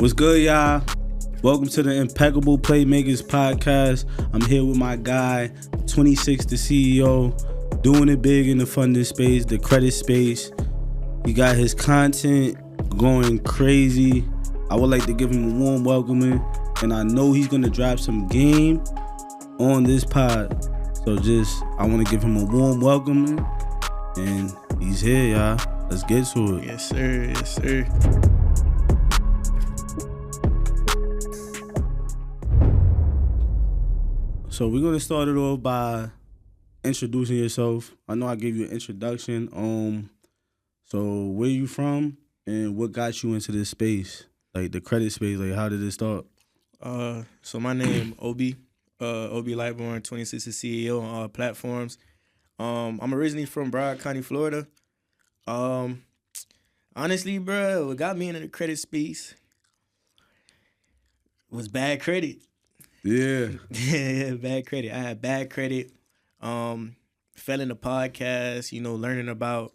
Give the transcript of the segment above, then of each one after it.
What's good, y'all? Welcome to the Impeccable Playmakers podcast. I'm here with my guy, 26, the CEO, doing it big in the funding space, the credit space. He got his content going crazy. I would like to give him a warm welcoming, and I know he's gonna drop some game on this pod. So I want to give him a warm welcoming, and he's here, y'all. Let's get to it. Yes, sir. Yes, sir. So we're gonna start it off by introducing yourself. I know I gave you an introduction. So where you from and what got you into this space, like the credit space? Like, how did it start? So my name Obi, Obi Lightborn, 26 is CEO on all platforms. I'm originally from Broward County, Florida. Honestly, bro, what got me into the credit space was bad credit. Yeah. Yeah, bad credit. I had bad credit. Fell into podcasts, learning about,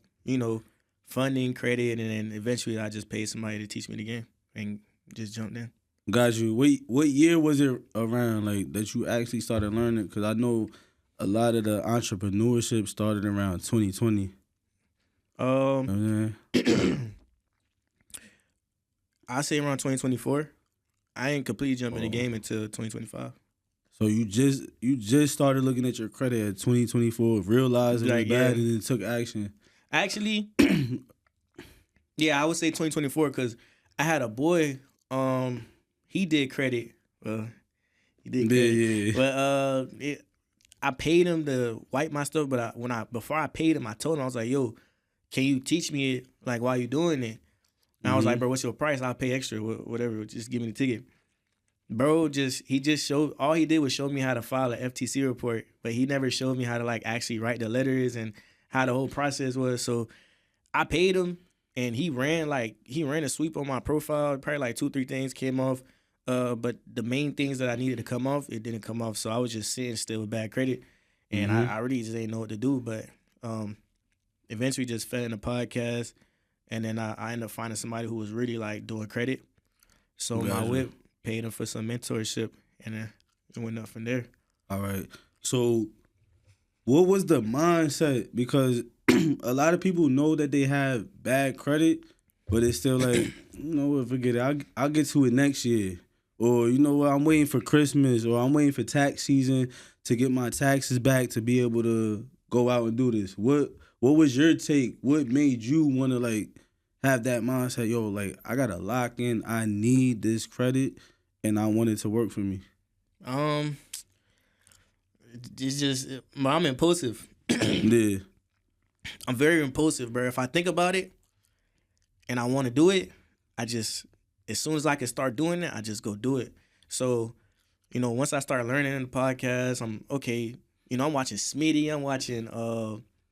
funding, credit, and then eventually I just paid somebody to teach me the game and just jumped in. Got you. What year was it around, like, that you actually started learning? Because I know a lot of the entrepreneurship started around 2020. I say around 2024. I ain't completely jumping the game until 2025. So you just started looking at your credit at 2024, realizing it was bad, and then took action. Actually, yeah, I would say 2024 because I had a boy. He did credit. He did credit. Yeah. But I paid him to wipe my stuff. But before I paid him, I told him, I was like, "Yo, can you teach me it? Like, while you doing it?" And I was like, "Bro, what's your price? I'll pay extra, whatever. Just give me the ticket." Bro, he showed, all he did was show me how to file an FTC report, but he never showed me how to actually write the letters and how the whole process was. So I paid him, and he ran a sweep on my profile. Probably 2-3 things came off, but the main things that I needed to come off, it didn't come off. So I was just sitting still with bad credit, and I really just didn't know what to do. But eventually, just fell in the podcast, and then I ended up finding somebody who was really doing credit. So my whip. Paid him for some mentorship, and then it went up from there. All right. So what was the mindset? Because a lot of people know that they have bad credit, but it's still forget it. I'll get to it next year. Or, I'm waiting for Christmas, or I'm waiting for tax season to get my taxes back to be able to go out and do this. What was your take? What made you want to, have that mindset? Yo, I got to lock in. I need this credit, and I want it to work for me. It's just, I'm impulsive. Yeah. I'm very impulsive, bro. If I think about it and I want to do it, as soon as I can start doing it, I just go do it. So, once I start learning in the podcast, I'm watching Smitty, I'm watching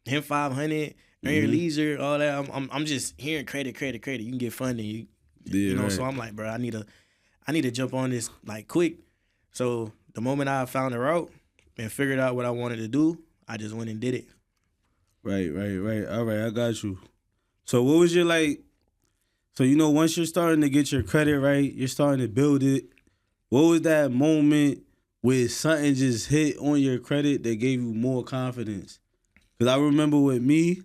him 500, Earn Your Leisure, all that. I'm just hearing credit. You can get funding, right. So I'm like, bro, I need to jump on this quick. So the moment I found the route and figured out what I wanted to do, I just went and did it. Right. All right, I got you. So what was your So once you're starting to get your credit right, you're starting to build it. What was that moment where something just hit on your credit that gave you more confidence? Because I remember with me,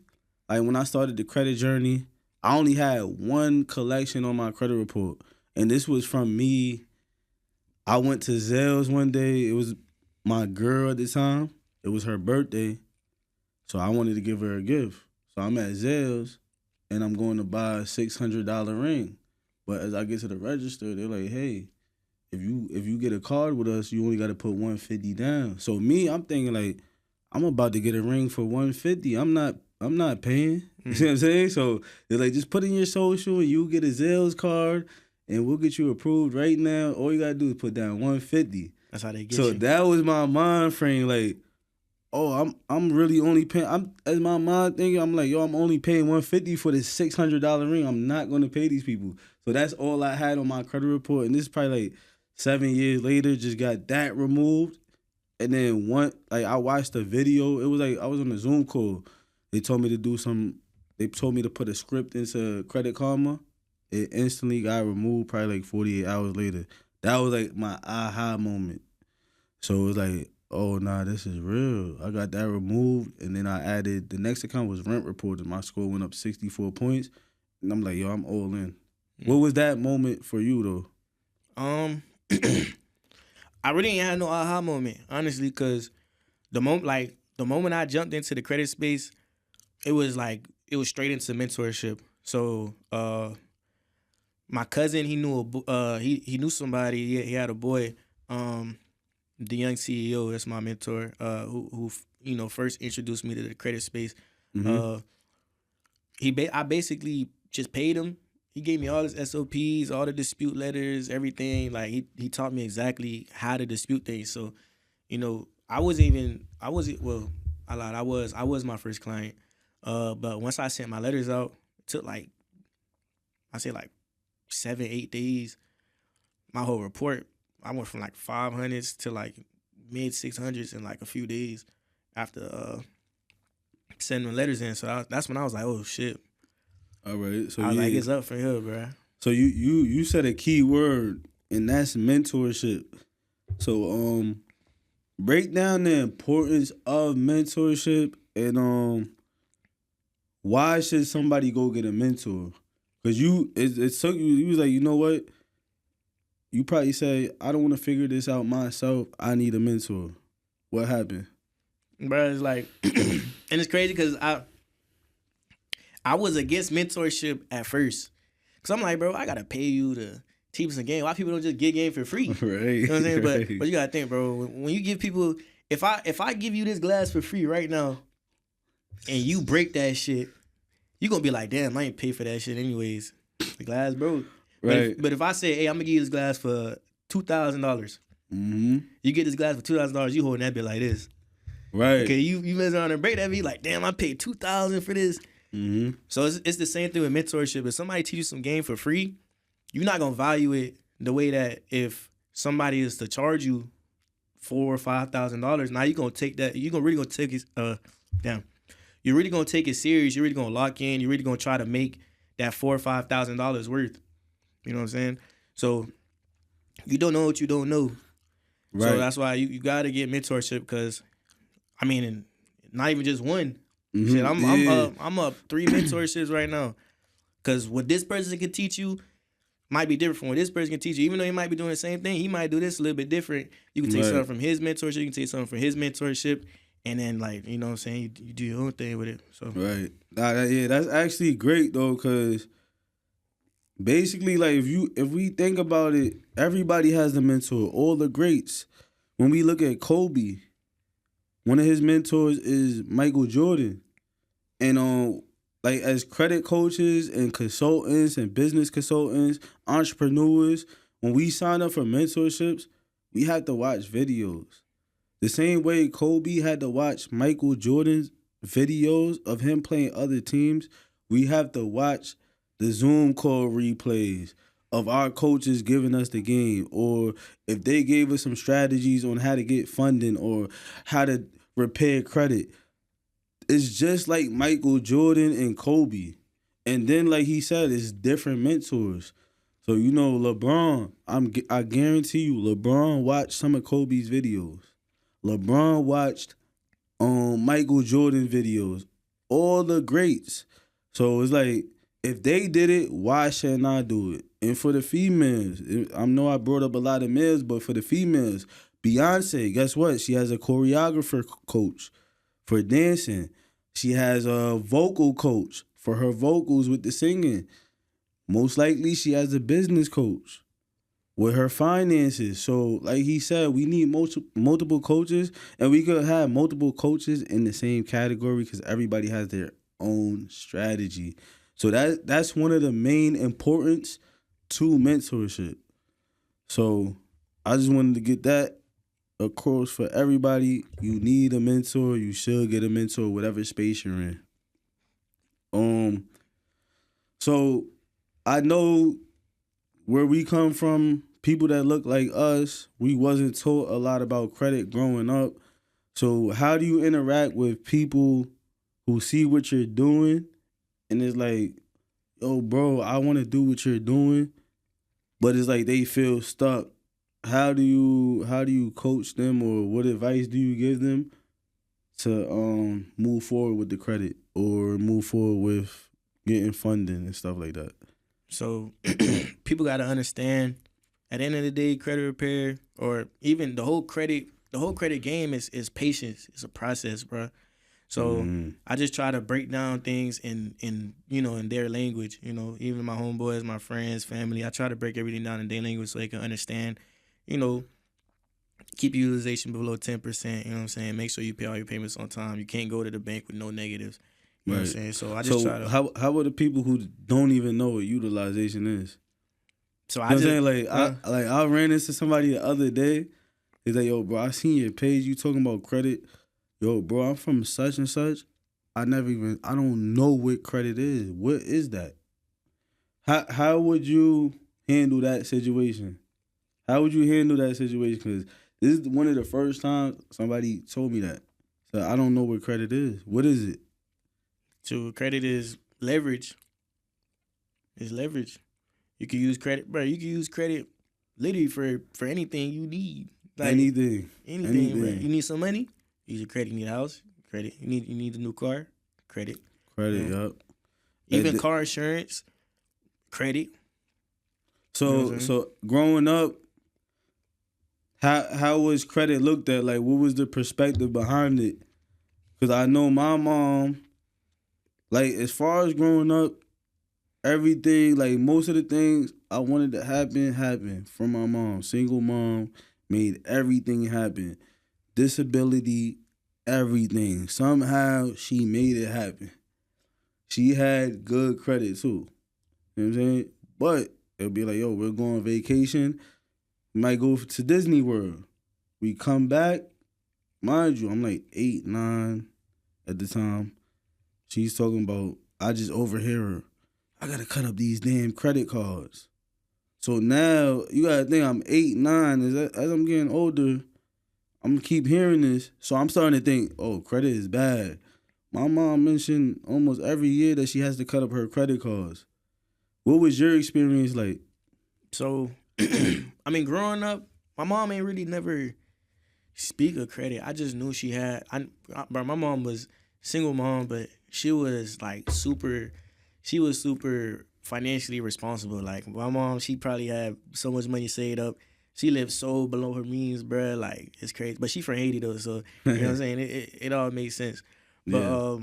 when I started the credit journey, I only had one collection on my credit report. And this was from me. I went to Zales one day. It was my girl at the time. It was her birthday. So I wanted to give her a gift. So I'm at Zales, and I'm going to buy a $600 ring. But as I get to the register, they're like, hey, if you get a card with us, you only got to put $150 down. So me, I'm thinking I'm about to get a ring for $150. I'm not paying. You see what I'm saying? So they're like, just put in your social and you get a Zales card and we'll get you approved right now. All you gotta do is put down $150. That's how they get you. So that was my mind frame. I'm really only paying. As my mind thinking, I'm like, yo, I'm only paying $150 for this $600 ring. I'm not gonna pay these people. So that's all I had on my credit report. And this is probably 7 years later. Just got that removed. And then I watched a video. It was I was on a Zoom call. They told me to do they told me to put a script into Credit Karma. it instantly got removed probably like 48 hours later. That was like my aha moment. So it was like, oh nah, this is real. I got that removed, and then I added the next account was rent reported. My score went up 64 points, and I'm like, yo, I'm all in. What was that moment for you though? I really ain't had no aha moment, honestly, because the moment I jumped into the credit space, it was straight into mentorship. So my cousin, he knew he knew somebody. He had a boy, the young CEO. That's my mentor. Who first introduced me to the credit space. Mm-hmm. I basically just paid him. He gave me all his SOPs, all the dispute letters, everything. Like he taught me exactly how to dispute things. So, I was I was my first client. But once I sent my letters out, it took like 7-8 days. My whole report, I went from like 500s to like mid 600s in like a few days after sending the letters in. So that's when I was like, oh shit. All right. So I was like, it's up for here, bro. So you said a key word, and that's mentorship. So break down the importance of mentorship, and why should somebody go get a mentor? Because it took you was like, you know what? You probably say, I don't want to figure this out myself. I need a mentor. What happened? Bro, it's like, and it's crazy because I was against mentorship at first. Cause I'm like, bro, I gotta pay you to teach us a game. Why people don't just get game for free? Right. You know what I'm saying? Right. But you gotta think, bro, when you give people, if I give you this glass for free right now, and you break that shit, you gonna be like, damn, I ain't pay for that shit anyways. The glass broke. Right. But if I say, hey, I'm gonna give you this glass for $2,000, Mm-hmm. you get this glass for $2,000, you holding that bit like this. Right. Okay, you mess around and break that bit, like, damn, I paid $2,000 for this. Mm-hmm. So it's the same thing with mentorship. If somebody teach you some game for free, you're not gonna value it the way that if somebody is to charge you $4,000 or $5,000, now you're gonna take that. You're really gonna take it. You're really gonna take it serious. You're really gonna lock in. You're really gonna try to make that $4,000 or $5,000 worth. You know what I'm saying? So you don't know what you don't know. Right. So that's why you gotta get mentorship because, I mean, not even just one. Mm-hmm. Shit, I'm up 3 mentorships right now. Cause what this person can teach you might be different from what this person can teach you. Even though he might be doing the same thing, he might do this a little bit different. You can take something from his mentorship, you can take something from his mentorship, and then like, you know what I'm saying, you do your own thing with it. So right. That's actually great though, cause basically like if we think about it, everybody has a mentor. All the greats. When we look at Kobe, one of his mentors is Michael Jordan. And like as credit coaches and consultants and business consultants, entrepreneurs, when we sign up for mentorships, we have to watch videos. The same way Kobe had to watch Michael Jordan's videos of him playing other teams, we have to watch the Zoom call replays of our coaches giving us the game, or if they gave us some strategies on how to get funding or how to repair credit. It's just like Michael Jordan and Kobe. And then, like he said, it's different mentors. So, LeBron, I guarantee you, LeBron watched some of Kobe's videos. LeBron watched Michael Jordan videos. All the greats. So, it's like, if they did it, why shouldn't I do it? And for the females, I know I brought up a lot of males, but for the females, Beyonce, guess what? She has a choreographer coach for dancing. She has a vocal coach for her vocals with the singing. Most likely she has a business coach with her finances. So like he said, we need multiple coaches, and we could have multiple coaches in the same category because everybody has their own strategy. So that's one of the main importance to mentorship. So I just wanted to get that across for everybody. You need a mentor. You should get a mentor, whatever space you're in. So I know where we come from, people that look like us, we wasn't taught a lot about credit growing up. So how do you interact with people who see what you're doing and it's like, yo, bro, I want to do what you're doing, but it's like they feel stuck. How do you coach them, or what advice do you give them to move forward with the credit or move forward with getting funding and stuff like that? So people got to understand, at the end of the day, credit repair or even the whole credit game is patience. It's a process, bro. So I just try to break down things in their language. Even my homeboys, my friends, family. I try to break everything down in their language so they can understand. Keep utilization below 10%. You know what I'm saying? Make sure you pay all your payments on time. You can't go to the bank with no negatives. You know what I'm saying? So I just try to. How are the people who don't even know what utilization is? So I saying, like, I ran into somebody the other day. He's like, yo, bro, I seen your page. You talking about credit? Yo, bro, I'm from such and such. I don't know what credit is. What is that? How would you handle that situation? How would you handle that situation? Because this is one of the first times somebody told me that. So I don't know what credit is. What is it? So credit is leverage. It's leverage. You can use credit, bro. You can use credit literally for anything you need. Like, anything, bro. You need some money? Use your credit. You need a house? Credit. You need a new car? Credit. Yup. Even car insurance? Credit. So growing up, how was credit looked at? Like, what was the perspective behind it? Because I know my mom, like, as far as growing up, everything, like, most of the things I wanted to happen happened from my mom. Single mom, made everything happen. Disability, everything. Somehow she made it happen. She had good credit too. You know what I'm saying? But it'll be like, yo, we're going on vacation. We might go to Disney World. We come back. Mind you, I'm like 8, 9 at the time. She's talking about, I just overhear her. I gotta cut up these damn credit cards. So now you gotta think I'm 8, 9. As I'm getting older, I'm gonna keep hearing this. So I'm starting to think, oh, credit is bad. My mom mentioned almost every year that she has to cut up her credit cards. What was your experience like? So, I mean, growing up, my mom ain't really never speak of credit. I just knew she had. Bro, my mom was single mom, but she was like super. She was super financially responsible. Like my mom, she probably had so much money saved up. She lived so below her means, bro. Like it's crazy. But she from Haiti though, so you know what I'm saying. It all makes sense. But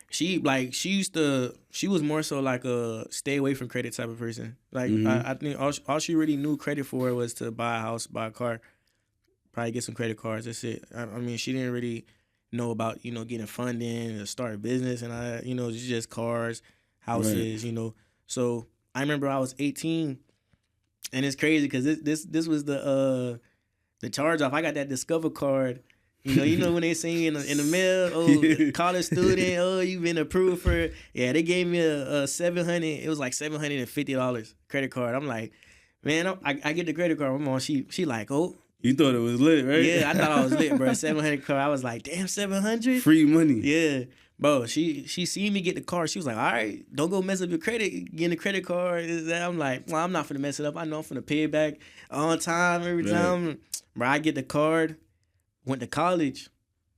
she was more so like a stay away from credit type of person. Like I think all she really knew credit for was to buy a house, buy a car, probably get some credit cards. That's it. I mean, she didn't really know about getting funding to start a business and just cars, houses, right. So I remember I was 18, and it's crazy because this was the charge off. I got that Discover card. You know when they sing in the mail, oh, college student, oh, you've been approved for. Yeah, they gave me a $700. It was like $750 credit card. I'm like, man, I get the credit card. My mom, she like, oh. You thought it was lit, right? Yeah, I thought I was lit, bro. 700 card. I was like, damn, 700? Free money. Yeah. Bro, she seen me get the card. She was like, all right, don't go mess up your credit. Getting the credit card. I'm like, well, I'm not finna mess it up. I know I'm finna pay it back on time every time. Bro, I get the card. Went to college.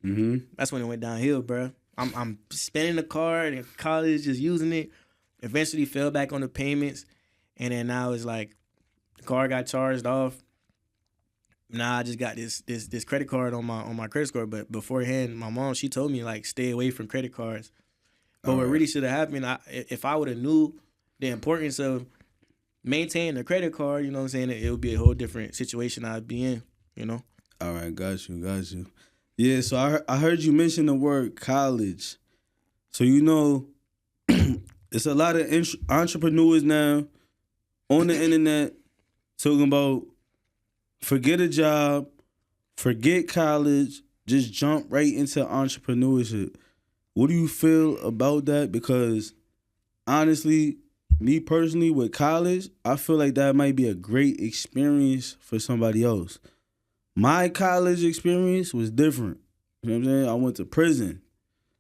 That's when it went downhill, bro. I'm spending the card in college, just using it. Eventually fell back on the payments. And then now it's like the card got charged off. Now I just got this credit card on my credit score, but beforehand, my mom, she told me like stay away from credit cards. But what really should have happened, if I would have knew the importance of maintaining the credit card, you know what I'm saying, it would be a whole different situation I'd be in, All right, got you. Yeah, so I heard you mention the word college. So it's a lot of entrepreneurs now on the internet talking about forget a job, forget college, just jump right into entrepreneurship. What do you feel about that? Because honestly, me personally with college, I feel like that might be a great experience for somebody else. My college experience was different. You know what I'm saying? I went to prison.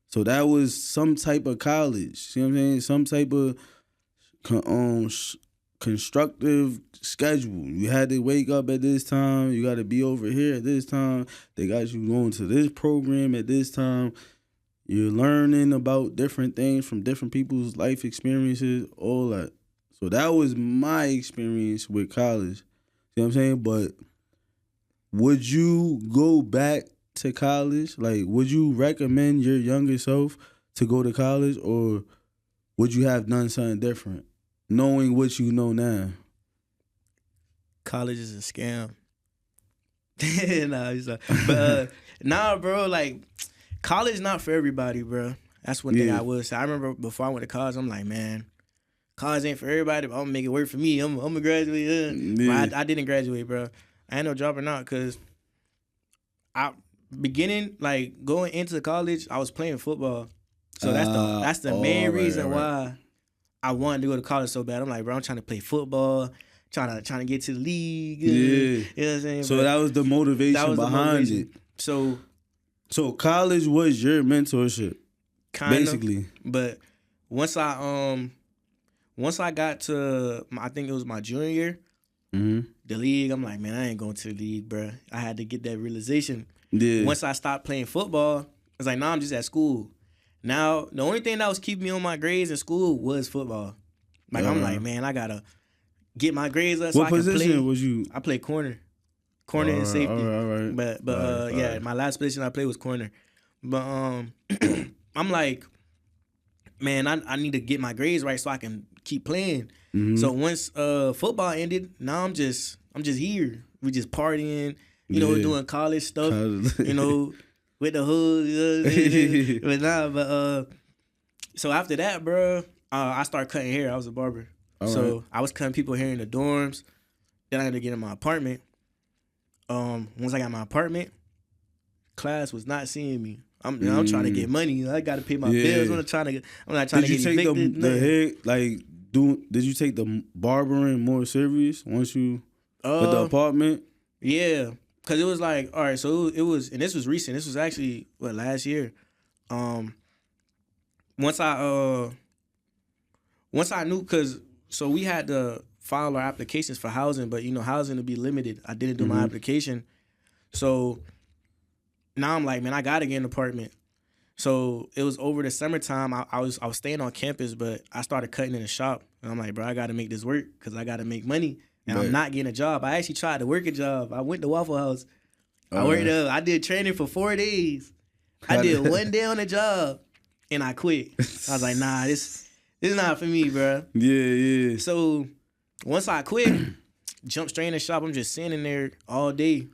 So that was some type of college. See what I'm saying? Some type of constructive schedule. You had to wake up at this time. You got to be over here at this time. They got you going to this program at this time. You're learning about different things from different people's life experiences, all that. So that was my experience with college. See what I'm saying? But would you go back to college? Like, would you recommend your younger self to go to college, or would you have done something different, knowing what you know now? College is a scam. But nah, bro, like, college not for everybody, bro. That's one thing I would say. I remember before I went to college, I'm like, man, college ain't for everybody, but I'm gonna make it work for me. I'm gonna graduate. But I didn't graduate, bro. I ain't no dropping out because going into college, I was playing football. So that's the main reason why I wanted to go to college so bad. I'm like, bro, I'm trying to play football, trying to get to the league. Yeah. You know what I'm saying? So that was the motivation behind it. So college was your mentorship, basically. But once I got to, I think it was my junior year, the league, I'm like, man, I ain't going to the league, bro. I had to get that realization. Yeah. Once I stopped playing football, I was like, nah, I'm just at school. Now, the only thing that was keeping me on my grades in school was football. Like, I'm like, man, I got to get my grades up so I can play. What position was you? I played corner. Corner and safety. All right. But my last position I played was corner. But I'm like, man, I need to get my grades right so I can keep playing. Mm-hmm. So once football ended, now I'm just here. We just partying, doing college stuff, with the hood. So after that, bro, I started cutting hair. I was a barber. I was cutting people hair in the dorms. Then I had to get in my apartment. Once I got my apartment, class was not seeing me. I'm trying to get money. I got to pay my bills. I'm not trying to get evicted. Did you take the barbering more serious once you with the apartment? Yeah, because it was like, all right, so it was, and this was recent. This was actually last year. Once I knew, because so we had to file our applications for housing, but housing to be limited. I didn't do my application, so now I'm like, man, I gotta get an apartment. So it was over the summertime. I was staying on campus, but I started cutting in the shop, and I'm like, bro, I gotta make this work because I gotta make money, and I'm not getting a job. I actually tried to work a job. I went to Waffle House. I worked up. I did training for 4 days. I did 1 day on the job, and I quit. I was like, nah, this is not for me, bro. Yeah. So once I quit, jumped straight in the shop. I'm just sitting in there all day.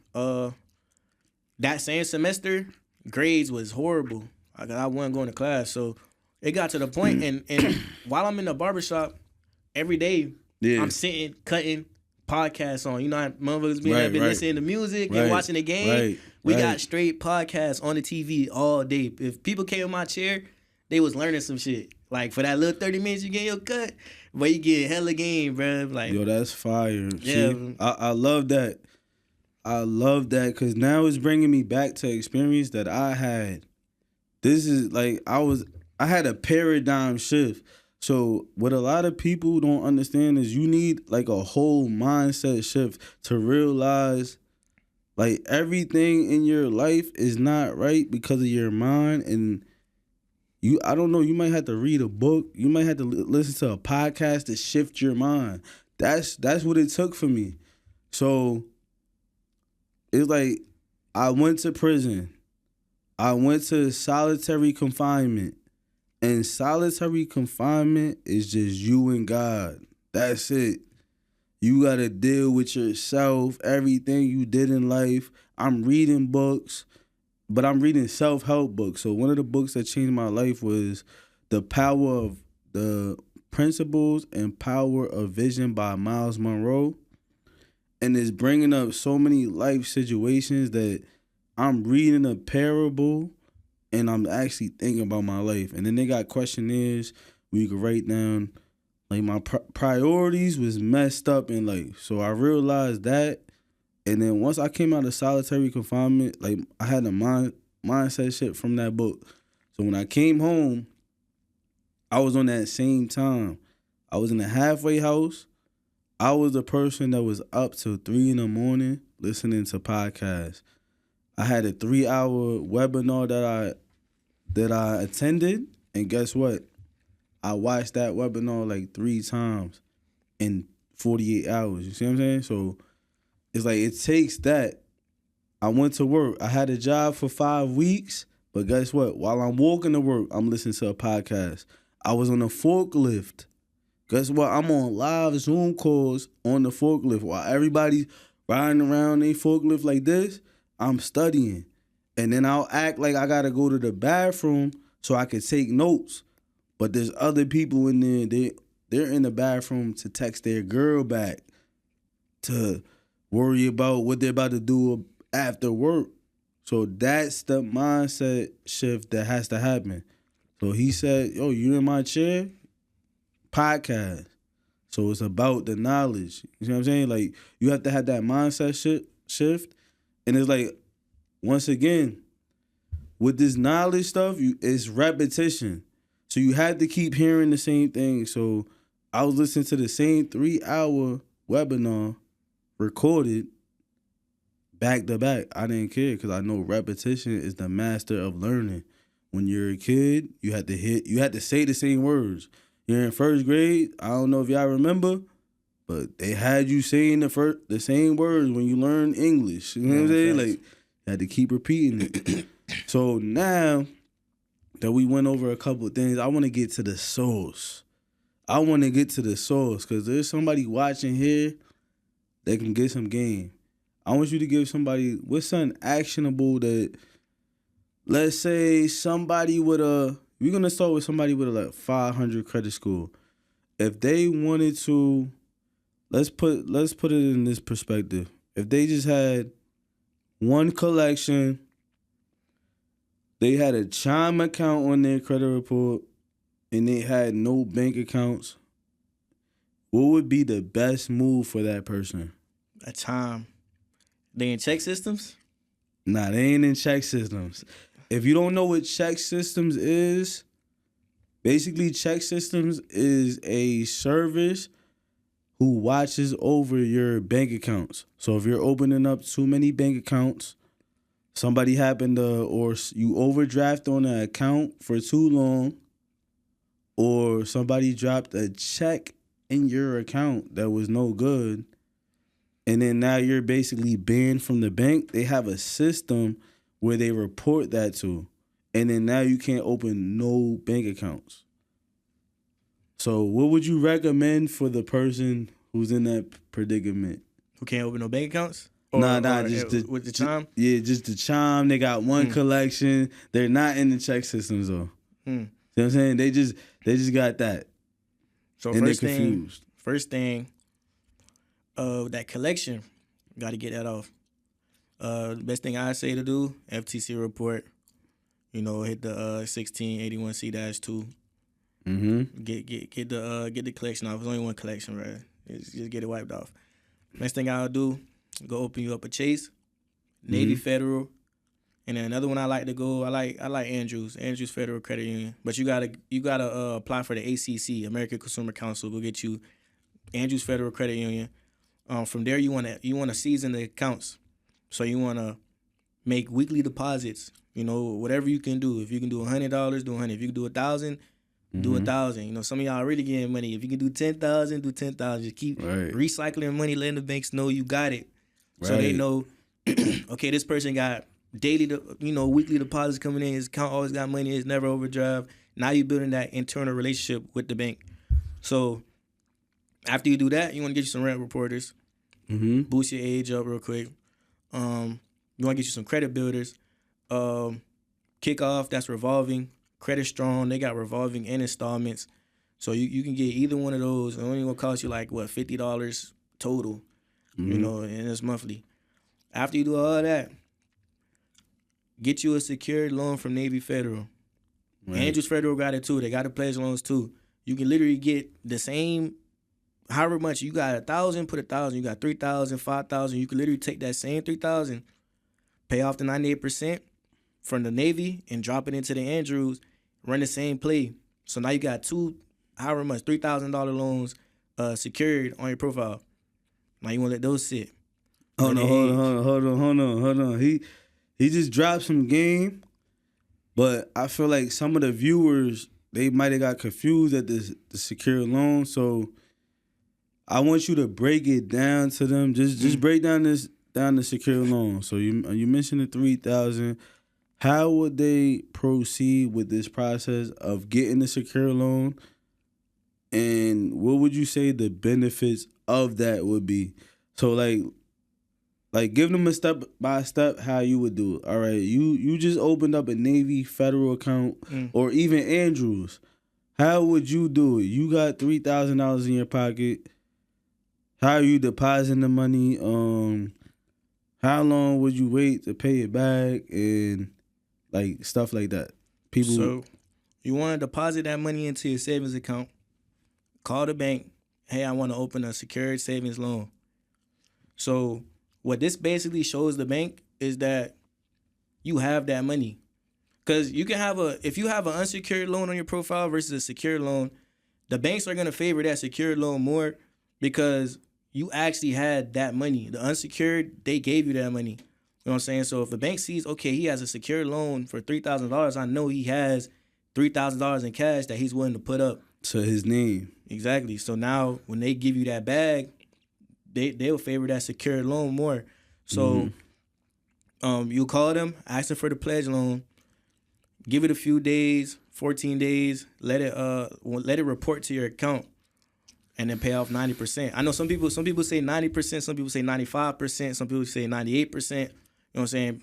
That same semester, grades was horrible. I wasn't going to class. So it got to the point, and while I'm in the barbershop, every day, I'm sitting, cutting podcasts on. How motherfuckers been listening to music and watching the game? We got straight podcasts on the TV all day. If people came in my chair, they was learning some shit. Like, for that little 30 minutes you get your cut, but you get hella game, bro. Like, yo, that's fire. Yeah. See, I love that. I love that because now it's bringing me back to experience that I had. This is like, I had a paradigm shift. So what a lot of people don't understand is you need like a whole mindset shift to realize like everything in your life is not right because of your mind. And I don't know, you might have to read a book. You might have to listen to a podcast to shift your mind. That's what it took for me. So it's like I went to prison. I went to solitary confinement. And solitary confinement is just you and God. That's it. You got to deal with yourself, everything you did in life. I'm reading books, but I'm reading self-help books. So one of the books that changed my life was The Power of the Principles and Power of Vision by Miles Monroe. And it's bringing up so many life situations that I'm reading a parable and I'm actually thinking about my life. And then they got questionnaires where you can write down, like, my priorities was messed up in life. So I realized that. And then once I came out of solitary confinement, like, I had a mindset shit from that book. So when I came home, I was on that same time. I was in the halfway house. I was the person that was up till 3 in the morning listening to podcasts. I had a 3-hour webinar that I attended, and guess what? I watched that webinar like 3 times in 48 hours. You see what I'm saying? So it's like it takes that. I went to work. I had a job for 5 weeks, but guess what? While I'm walking to work, I'm listening to a podcast. I was on a forklift. Guess what? I'm on live Zoom calls on the forklift while everybody's riding around their forklift like this. I'm studying. And then I'll act like I gotta go to the bathroom so I can take notes. But there's other people in there, they're in the bathroom to text their girl back, to worry about what they're about to do after work. So that's the mindset shift that has to happen. So he said, yo, you in my chair? Podcast. So it's about the knowledge. You know what I'm saying? Like, you have to have that mindset shift. And it's like, once again, with this knowledge stuff, it's repetition. So you have to keep hearing the same thing. So I was listening to the same 3-hour webinar recorded back to back. I didn't care because I know repetition is the master of learning. When you're a kid, you had to say the same words. You're in first grade. I don't know if y'all remember, but they had you saying the same words when you learn English. You know what I'm saying? Like, you had to keep repeating it. So now that we went over a couple of things, I want to get to the source. Because there's somebody watching here that can get some game. I want you to give somebody, what's something actionable that, let's say somebody with we're going to start with somebody with like 500 credit score. If they wanted to, let's put it in this perspective. If they just had one collection, they had a Chime account on their credit report, and they had no bank accounts, what would be the best move for that person? A Chime. They in check systems? Nah, they ain't in check systems. If you don't know what check systems is, basically check systems is a service who watches over your bank accounts. So if you're opening up too many bank accounts, somebody happened to, or you overdraft on an account for too long, or somebody dropped a check in your account that was no good, and then now you're basically banned from the bank, they have a system where they report that to. And then now you can't open no bank accounts. So what would you recommend for the person who's in that predicament? Who can't open no bank accounts? Just with the Chime? Just the Chime. They got one collection. They're not in the check systems though. You know what I'm saying? They just got that. So and they're confused. First thing, that collection, got to get that off. The best thing I say to do, FTC report. Hit the 1681C-2. Mm-hmm. Get the collection off. It's only one collection, right? Just get it wiped off. Next thing I'll do, go open you up a Chase, Navy Federal, and then another one I like to go. I like Andrews Federal Credit Union. But you gotta apply for the ACC, American Consumer Council. Go get you Andrews Federal Credit Union. From there, you wanna season the accounts. So you wanna make weekly deposits. Whatever you can do. If you can do $100, do $100. If you can do 1,000, do 1,000. Some of y'all really getting money. If you can do 10,000, do 10,000. Just keep recycling money, letting the banks know you got it, so they know. Okay, this person got daily, weekly deposits coming in. His account always got money. It's never overdraft. Now you're building that internal relationship with the bank. So after you do that, you want to get you some rent reporters. Boost your age up real quick. You want to get you some credit builders. Kickoff, that's revolving. Credit Strong, they got revolving and installments. So you can get either one of those. It only gonna cost you like $50 total, and it's monthly. After you do all that, get you a secured loan from Navy Federal. Right. Andrews Federal got it too. They got the pledge loans too. You can literally get the same, however much you got 1,000, put 1,000. You got 3,000, 5,000. You can literally take that same 3,000, pay off the 98%, from the Navy and drop it into the Andrews, run the same play. So now you got two, however much, $3,000 loans secured on your profile. Now you want to let those sit. Hold on. He just dropped some game, but I feel like some of the viewers, they might have got confused at the secure loan. So I want you to break it down to them. Just break down the secure loan. So you mentioned the 3,000. How would they proceed with this process of getting the secure loan? And what would you say the benefits of that would be? So like give them a step by step how you would do it. All right, you just opened up a Navy federal account or even Andrews. How would you do it? You got $3,000 in your pocket. How are you depositing the money? How long would you wait to pay it back and like stuff like that? People. So you want to deposit that money into your savings account. Call the bank. Hey, I want to open a secured savings loan. So what this basically shows the bank is that you have that money. Because you can have if you have an unsecured loan on your profile versus a secured loan, the banks are going to favor that secured loan more because you actually had that money. The unsecured, they gave you that money. You know what I'm saying? So if the bank sees, okay, he has a secured loan for $3,000, I know he has $3,000 in cash that he's willing to put up. To his name. Exactly. So now when they give you that bag, they'll favor that secured loan more. So you call them, ask them for the pledge loan, give it a few days, 14 days, let it report to your account, and then pay off 90%. I know some people say 90%, some people say 95%, some people say 98%. You know what I'm saying?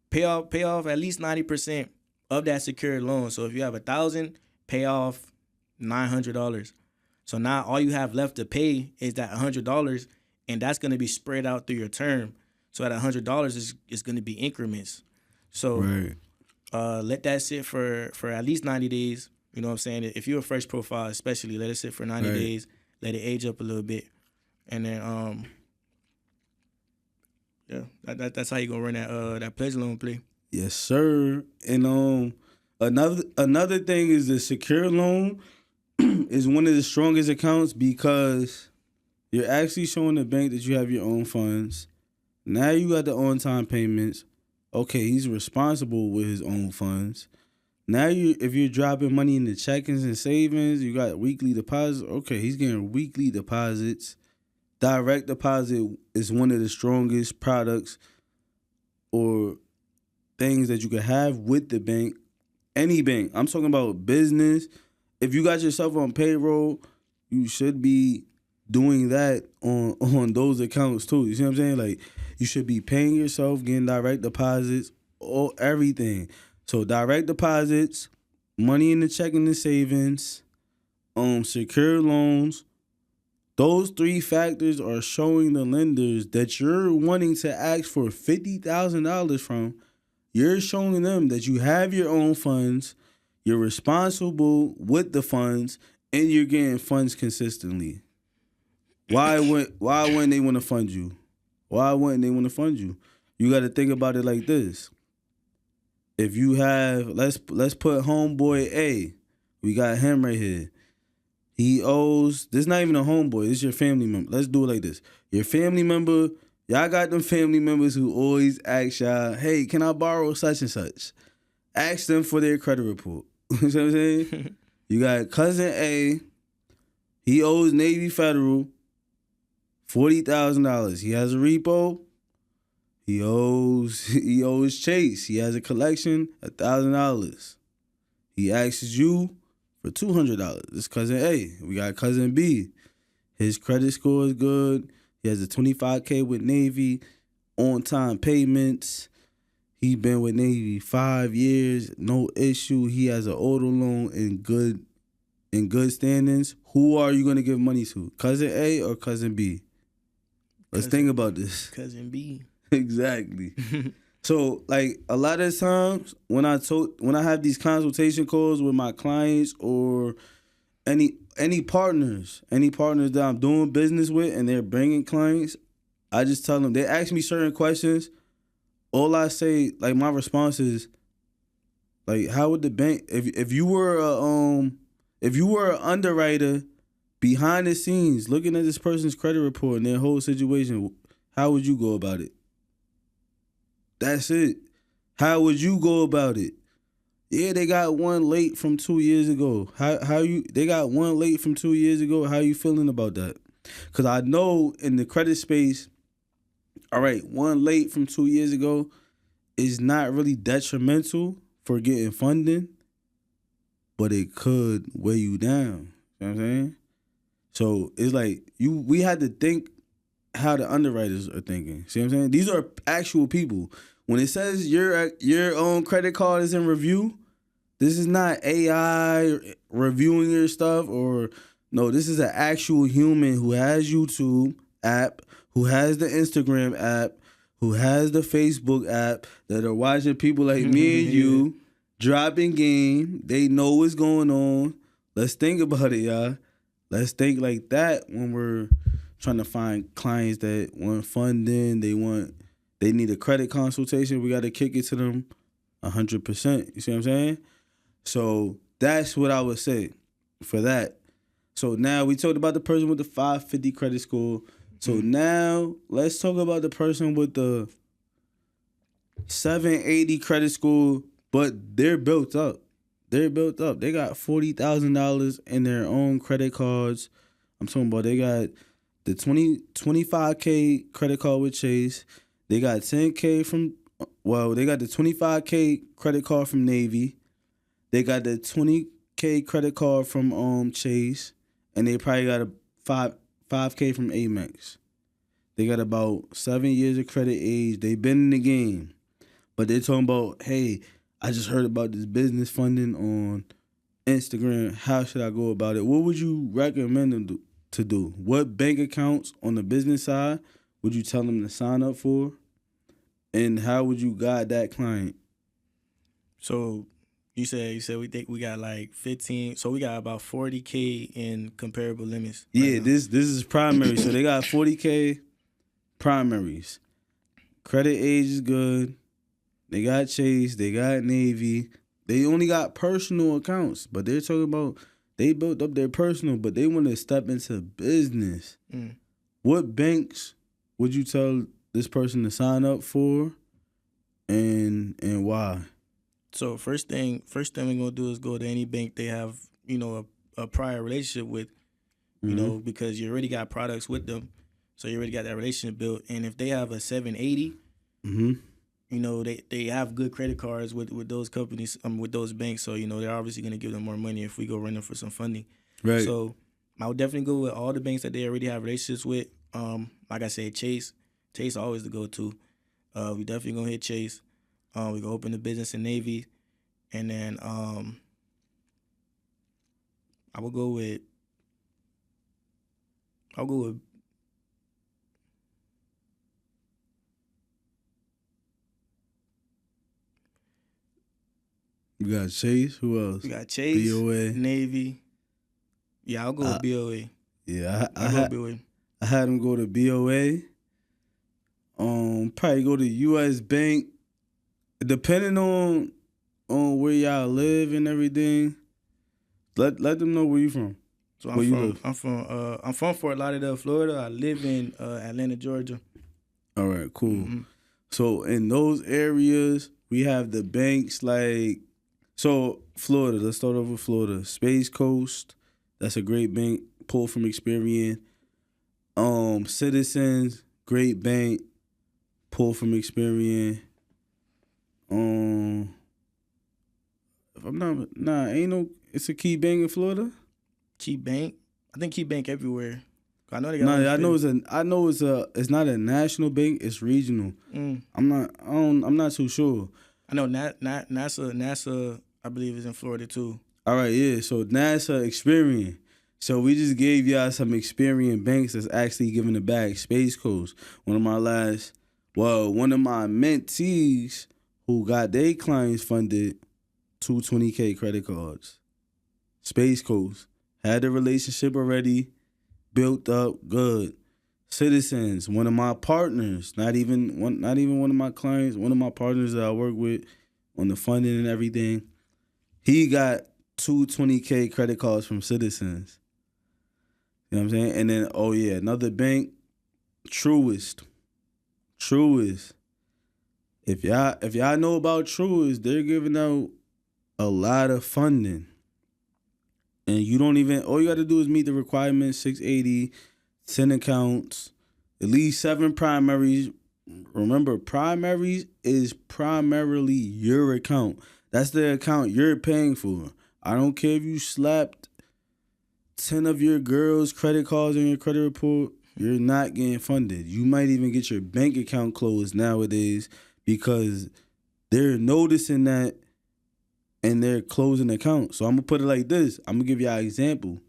Pay off at least 90% of that secured loan. So if you have $1,000, pay off $900. So now all you have left to pay is that $100, and that's going to be spread out through your term. So that $100 is going to be increments. So let that sit for at least 90 days. You know what I'm saying? If you're a fresh profile, especially, let it sit for 90 days. Let it age up a little bit, and then that's how you gonna run that pledge loan play. Yes, sir. And another thing is the secure loan is one of the strongest accounts because you're actually showing the bank that you have your own funds. Now you got the on-time payments. Okay, he's responsible with his own funds. Now if you're dropping money in the checkings and savings, you got weekly deposits. Okay, he's getting weekly deposits. Direct deposit is one of the strongest products or things that you can have with the bank. Any bank. I'm talking about business. If you got yourself on payroll, you should be doing that on those accounts too. You see what I'm saying? Like you should be paying yourself, getting direct deposits, or everything. So direct deposits, money in the checking and savings, secure loans. Those three factors are showing the lenders that you're wanting to ask for $50,000 from. You're showing them that you have your own funds, you're responsible with the funds, and you're getting funds consistently. Why wouldn't they want to fund you? Why wouldn't they want to fund you? You got to think about it like this. If you have, let's put homeboy A. We got him right here. He owes, this is not even a homeboy, this is your family member. Let's do it like this. Your family member, y'all got them family members who always ask y'all, hey, can I borrow such and such? Ask them for their credit report. You know what I'm saying? You got cousin A. He owes Navy Federal $40,000. He has a repo. He owes Chase. He has a collection, $1,000. He asks you for $200. This cousin A. We got cousin B. His credit score is good. He has a $25K with Navy, on-time payments. He been with Navy 5 years, no issue. He has an auto loan in good standings. Who are you gonna give money to? Cousin A or cousin B? Let's think about this. Cousin B. Exactly. So, like, a lot of times when I have these consultation calls with my clients or any partners that I'm doing business with and they're bringing clients, I just tell them, they ask me certain questions. All I say, like, my response is, Like, how would the bank if you were an underwriter behind the scenes looking at this person's credit report and their whole situation, how would you go about it? That's it. How would you go about it? Yeah, they got one late from 2 years ago. They got one late from 2 years ago. How you feeling about that? Because I know in the credit space, all right, one late from 2 years ago is not really detrimental for getting funding, but it could weigh you down. You know what I'm saying? So it's like we had to think how the underwriters are thinking. See what I'm saying? These are actual people. When it says your own credit card is in review, this is not AI reviewing your stuff, or no, this is an actual human who has YouTube app, who has the Instagram app, who has the Facebook app, that are watching people like me and you dropping game. They know what's going on. Let's think about it, y'all. Let's think like that when we're trying to find clients that want funding. They need a credit consultation. We got to kick it to them 100%. You see what I'm saying? So that's what I would say for that. So now we talked about the person with the 550 credit score. So now let's talk about the person with the 780 credit score, but they're built up. They're built up. They got $40,000 in their own credit cards. I'm talking about they got the 25K credit card with Chase. They got 10K they got the 25K credit card from Navy. They got the 20K credit card from Chase, and they probably got a 5K from Amex. They got about 7 years of credit age. They've been in the game, but they're talking about, hey, I just heard about this business funding on Instagram. How should I go about it? What would you recommend them to do? What bank accounts on the business side would you tell them to sign up for? And how would you guide that client? So you said we think we got like 15. So we got about 40K in comparable limits. Yeah, this is primary. So they got 40K primaries. Credit age is good. They got Chase. They got Navy. They only got personal accounts, but they're talking about they built up their personal, but they want to step into business. What banks would you tell this person to sign up for, and why? So first thing we're gonna do is go to any bank they have, a prior relationship with, because you already got products with them, so you already got that relationship built. And if they have a 780, they have good credit cards with those companies, with those banks. So they're obviously gonna give them more money if we go run them for some funding. Right. So I would definitely go with all the banks that they already have relationships with. Like I said, Chase always the go-to. We definitely gonna hit Chase. We go open the business in Navy, and then I will go with. We got Chase. Who else? We got Chase, BOA, Navy. Yeah, I'll go with BOA. Yeah, I'll go BOA. I had him go to BOA. Probably go to U.S. Bank. Depending on where y'all live and everything, let them know where you from. So I'm from Fort Lauderdale, Florida. I live in Atlanta, Georgia. All right, cool. So in those areas, we have the banks like, so Florida. Let's start over Florida. Space Coast, that's a great bank. Pull from Experian. Citizens, great bank. Pull from Experian. If I'm not, ain't no. It's a Key Bank in Florida. Key Bank. I think Key Bank everywhere. I know they got. No, I know it's not a national bank. It's regional. I'm not too sure. I know NASA. I believe is in Florida too. All right, yeah. So NASA, Experian. So we just gave y'all some Experian banks that's actually giving it back. Space Coast. One of my mentees who got their clients funded 220K credit cards. Space Coast had the relationship already built up, good. Citizens, one of my partners, not even one of my clients, one of my partners that I work with on the funding and everything. He got 220K credit cards from Citizens. You know what I'm saying? And then, oh yeah, another bank, Truist. If y'all know about Truist, they're giving out a lot of funding. And you don't even, all you got to do is meet the requirements, 680, 10 accounts, at least 7 primaries. Remember, primaries is primarily your account. That's the account you're paying for. I don't care if you slapped 10 of your girls' credit cards on your credit report, you're not getting funded. You might even get your bank account closed nowadays because they're noticing that and they're closing accounts. So I'm going to put it like this. I'm going to give y'all an example.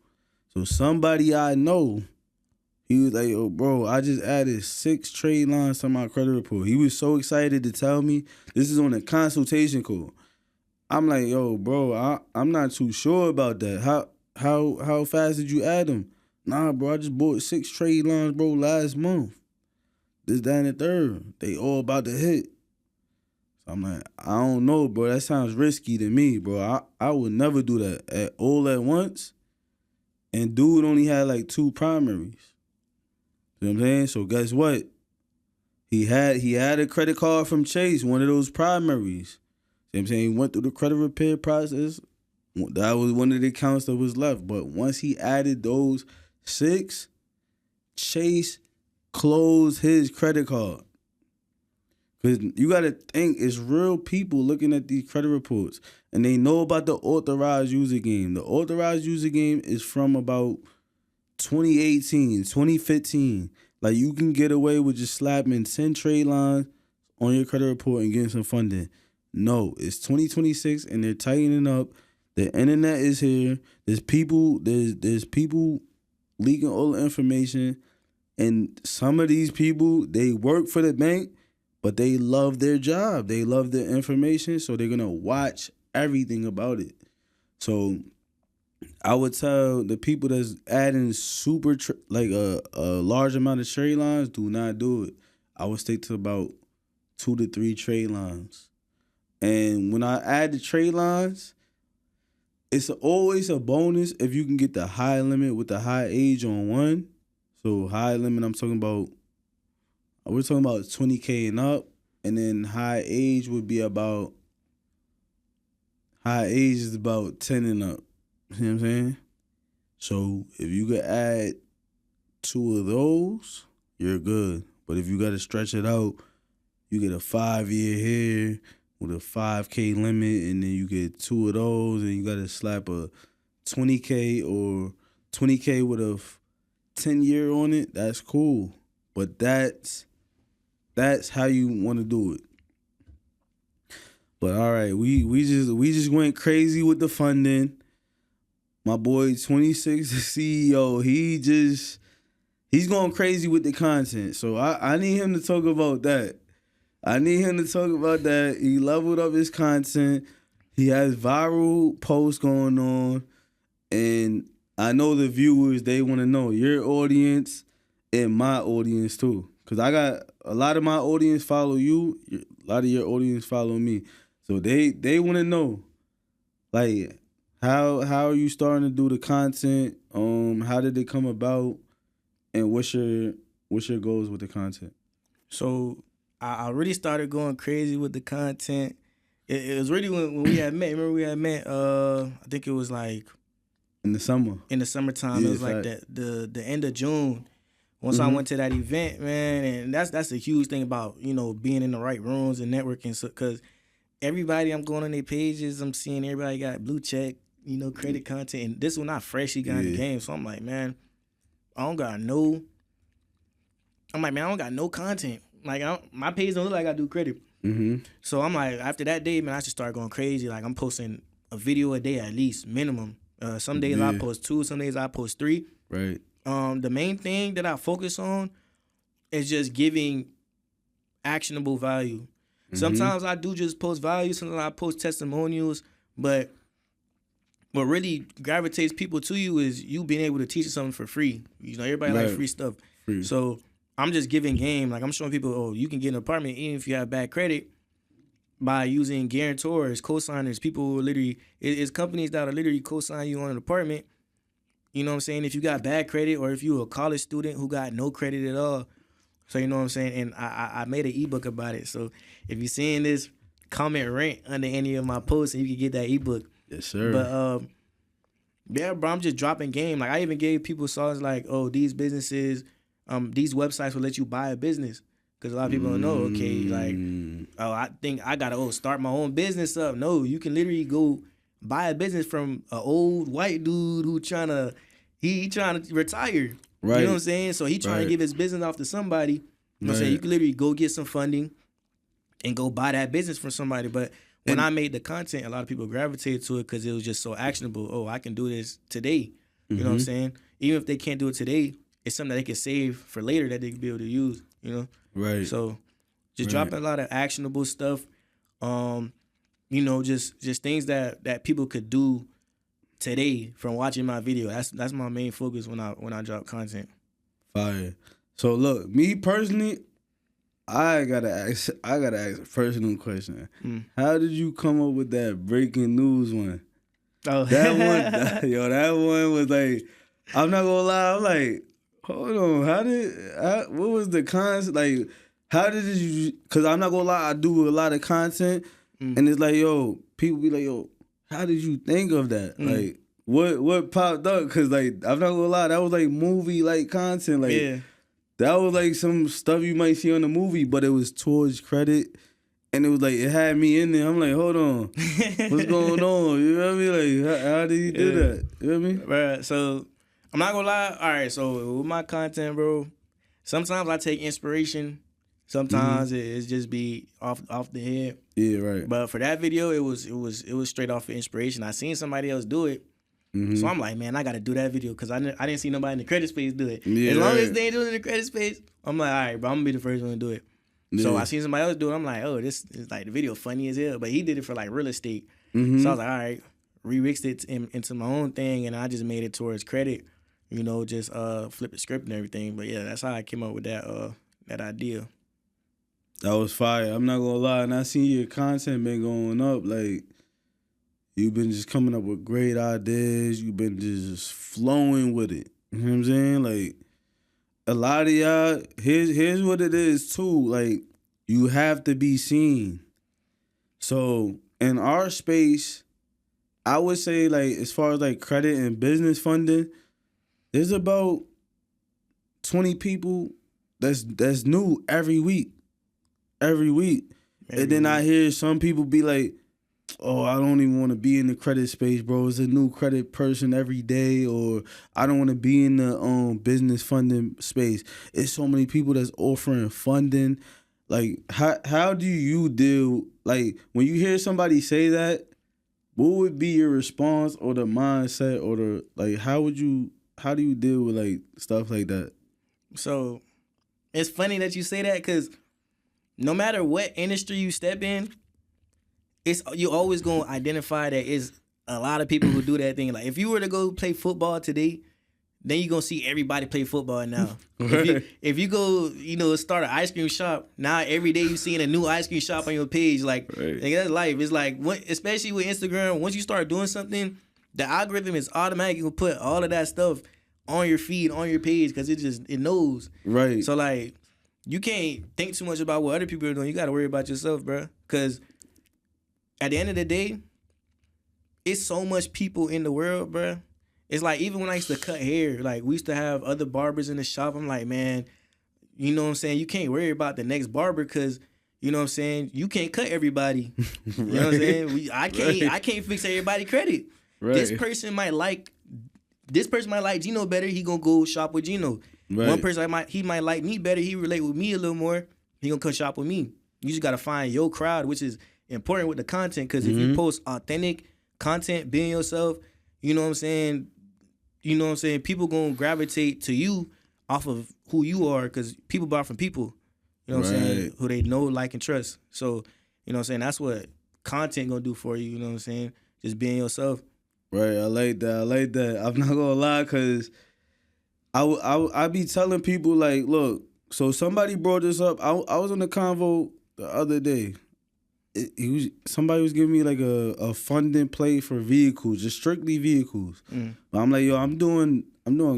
So somebody I know, he was like, "Oh, bro, I just added 6 trade lines to my credit report." He was so excited to tell me. This is on a consultation call. I'm like, "Yo, bro, I'm not too sure about that. How fast did you add them?" "Nah, bro, I just bought 6 trade lines, bro, last month. This, that, and the third. They all about to hit." So I'm like, "I don't know, bro. That sounds risky to me, bro. I would never do that all at once." And dude only had like 2 primaries. You know what I'm saying? So guess what? He had a credit card from Chase, one of those primaries. You know what I'm saying? He went through the credit repair process. That was one of the accounts that was left. But once he added those 6, Chase closed his credit card. Because you got to think, it's real people looking at these credit reports. And they know about the authorized user game. The authorized user game is from about 2018, 2015. Like, you can get away with just slapping 10 trade lines on your credit report and getting some funding. No, it's 2026 and they're tightening up. The internet is here. There's people leaking all the information. And some of these people, they work for the bank, but they love their job. They love their information, so they're going to watch everything about it. So I would tell the people that's adding a large amount of trade lines, do not do it. I would stick to about 2 to 3 trade lines. And when I add the trade lines, it's always a bonus if you can get the high limit with the high age on one. So high limit, we're talking about 20K and up, and then high age is about 10 and up. You know what I'm saying? So if you could add 2 of those, you're good. But if you got to stretch it out, you get a 5-year here with a 5K limit, and then you get 2 of those, and you got to slap a 20K or 20K with a 10-year on it. That's cool. But that's how you want to do it. But all right, we just went crazy with the funding. My boy 26, the CEO, he's going crazy with the content. So I need him to talk about that. He leveled up his content. He has viral posts going on. And I know the viewers, they want to know your audience and my audience too. Because I got a lot of my audience follow you. A lot of your audience follow me. So they want to know, like, how are you starting to do the content? How did it come about? And what's your goals with the content? So I really started going crazy with the content. It was really when we had met. Remember we had met? I think it was like in the summer. In the summertime, yeah, it was like the end of June. Once I went to that event, man, and that's a huge thing about, you know, being in the right rooms and networking. So, cause everybody, I'm going on their pages, I'm seeing everybody got blue check, you know, credit content, and this was not freshly got in the game. So I'm like, man, I don't got no content. Like, my page don't look like I do credit. Mm-hmm. So I'm like, after that day, man, I should start going crazy. Like, I'm posting a video a day at least, minimum. Some days I post 2, some days I post 3. Right. The main thing that I focus on is just giving actionable value. Mm-hmm. Sometimes I do just post value. Sometimes I post testimonials. But what really gravitates people to you is you being able to teach something for free. You know, everybody likes free stuff. Free. So I'm just giving game. Like, I'm showing people, oh, you can get an apartment even if you have bad credit. by using guarantors, co-signers, people who literally, it's companies that are literally co-sign you on an apartment. You know what I'm saying? If you got bad credit or if you a college student who got no credit at all. So you know what I'm saying? And I made an ebook about it. So if you're seeing this, comment rant under any of my posts and you can get that ebook. Yes, sir. But yeah, bro, I'm just dropping game. Like I even gave people songs like, oh, these businesses, these websites will let you buy a business. Because a lot of people don't know, okay, like, oh, I think I got to start my own business up. No, you can literally go buy a business from an old white dude who he trying to retire. Right. You know what I'm saying? So he trying to give his business off to somebody. You know what I'm saying? You can literally go get some funding and go buy that business from somebody. But when I made the content, a lot of people gravitated to it because it was just so actionable. Oh, I can do this today. You know what I'm saying? Even if they can't do it today, it's something that they can save for later that they can be able to use, you know? Right. So just dropping a lot of actionable stuff. You know, just things that people could do today from watching my video. That's my main focus when I drop content. Fire. So look, me personally, I gotta ask a personal question. How did you come up with that breaking news one? Oh, that one, that one was like, I'm not gonna lie, I'm like, hold on, what was the concept? Like, how did you, because I'm not gonna lie, I do a lot of content, and it's like, yo, people be like, yo, how did you think of that? Like, what popped up? Because, like, I'm not gonna lie, that was like movie, like, content. Like, that was like some stuff you might see on the movie, but it was towards credit. And it was like, it had me in there. I'm like, hold on. What's going on? You know what I mean? Like, how did you do that? You know what I mean? Right. So, I'm not gonna lie. All right, so with my content, bro, sometimes I take inspiration. Sometimes it's just be off the head. Yeah, right. But for that video, it was straight off of inspiration. I seen somebody else do it. So I'm like, man, I got to do that video because I didn't see nobody in the credit space do it. Yeah, as long as they ain't doing it in the credit space, I'm like, all right, bro, I'm going to be the first one to do it. Yeah. So I seen somebody else do it. I'm like, oh, this is like the video funny as hell. But he did it for like real estate. So I was like, all right, remixed it into my own thing. And I just made it towards credit, you know, just flip the script and everything. But yeah, that's how I came up with that idea. That was fire. I'm not going to lie. And I seen your content been going up. Like, you've been just coming up with great ideas. You've been just flowing with it. You know what I'm saying? Like, a lot of y'all, here's what it is, too. Like, you have to be seen. So, in our space, I would say, like, as far as, like, credit and business funding, there's about 20 people that's new every week. And then I hear some people be like, oh, I don't even want to be in the credit space, bro. It's a new credit person every day, or I don't want to be in the business funding space. It's so many people that's offering funding. Like, how do you deal, like, when you hear somebody say that, what would be your response or the mindset or the, like, how do you deal with, like, stuff like that? So, it's funny that you say that because no matter what industry you step in, you always gonna identify that it's a lot of people who do that thing. Like if you were to go play football today, then you're gonna see everybody play football now. If you go, you know, start an ice cream shop, now every day you seeing a new ice cream shop on your page. Like that's life. It's like especially with Instagram, once you start doing something, the algorithm is automatically gonna put all of that stuff on your feed, on your page, because it knows. Right. So like you can't think too much about what other people are doing. You gotta worry about yourself, bro. Because at the end of the day, it's so much people in the world, bro. It's like even when I used to cut hair, like we used to have other barbers in the shop. I'm like, man, you know what I'm saying? You can't worry about the next barber because, you know what I'm saying? You can't cut everybody. You know what I'm saying? I can't fix everybody credit. Right. This person might like Gino better. He gonna go shop with Gino. Right. One person he might like me better. He relate with me a little more. He gonna come shop with me. You just gotta find your crowd, which is important with the content. Because if you post authentic content, being yourself, you know what I'm saying? You know what I'm saying? People gonna gravitate to you off of who you are, because people buy from people. You know what I'm saying? Who they know, like, and trust. So, you know what I'm saying? That's what content gonna do for you. You know what I'm saying? Just being yourself. Right. I like that. I'm not gonna lie, because I be telling people, like, look, so somebody brought this up. I was in the convo the other day, somebody was giving me like a funding play for vehicles, just strictly vehicles. But I'm like, yo, I'm doing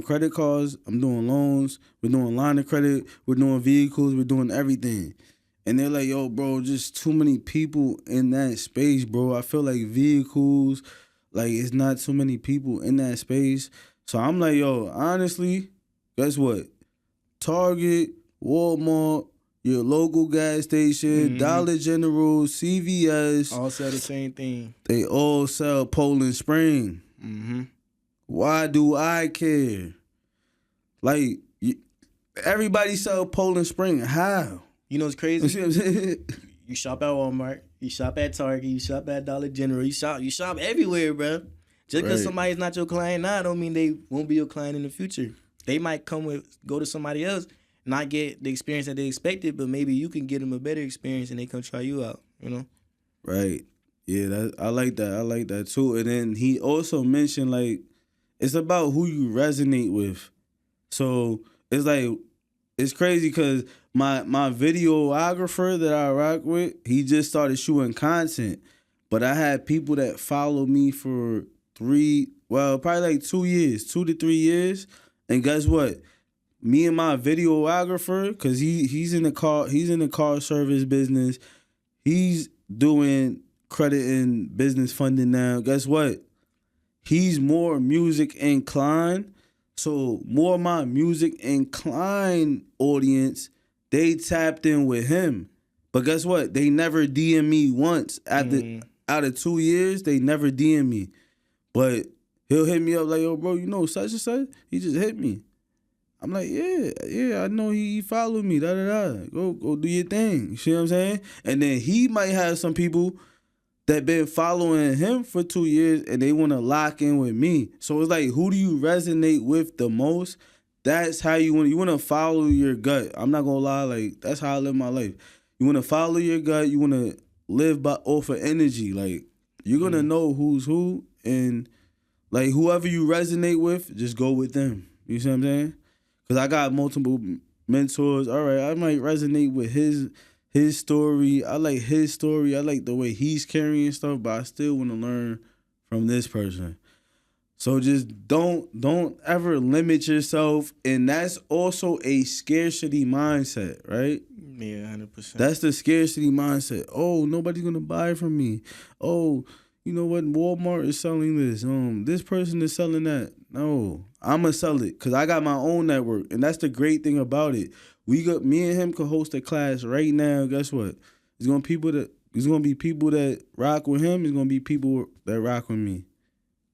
credit cards, I'm doing loans, we're doing line of credit, we're doing vehicles, we're doing everything. And they're like, yo, bro, just too many people in that space, bro. I feel like vehicles, like it's not too many people in that space. So I'm like, yo, honestly, guess what? Target, Walmart, your local gas station, Dollar General, CVS. All sell the same thing. They all sell Poland Spring. Why do I care? Like, everybody sell Poland Spring. How? You know what's crazy? You see what I'm saying? You shop at Walmart, you shop at Target, you shop at Dollar General, you shop everywhere, bro. Just because somebody's not your client now, don't mean they won't be your client in the future. They might go to somebody else, not get the experience that they expected, but maybe you can get them a better experience and they come try you out, you know? Right. Yeah, I like that. I like that too. And then he also mentioned, like, it's about who you resonate with. So it's like, it's crazy because my videographer that I rock with, he just started shooting content. But I had people that follow me for probably like 2 years, 2 to 3 years. And guess what? Me and my videographer, because he's in the car service business. He's doing credit and business funding now. Guess what? He's more music inclined. So more of my music inclined audience, they tapped in with him. But guess what? They never DM me once. Out of 2 years, they never DM me. But he'll hit me up like, yo, bro, you know such and such? He just hit me. I'm like, yeah, I know he followed me, da-da-da. Go do your thing. You see what I'm saying? And then he might have some people that been following him for 2 years and they want to lock in with me. So it's like, who do you resonate with the most? That's how you want to follow your gut. I'm not going to lie, like, that's how I live my life. You want to follow your gut. You want to live off of energy. Like, you're going to know who's who, and like whoever you resonate with, just go with them. You see what I'm saying? Because I got multiple mentors. All right, I might resonate with his story. I like his story. I like the way he's carrying stuff, but I still want to learn from this person. So just don't ever limit yourself. And that's also a scarcity mindset, right? Yeah, 100%. That's the scarcity mindset. Oh, nobody's going to buy from me. Oh, you know what? Walmart is selling this. This person is selling that. No, I'm going to sell it because I got my own network. And that's the great thing about it. Me and him could host a class right now. Guess what? There's going to be people that rock with him. There's going to be people that rock with me.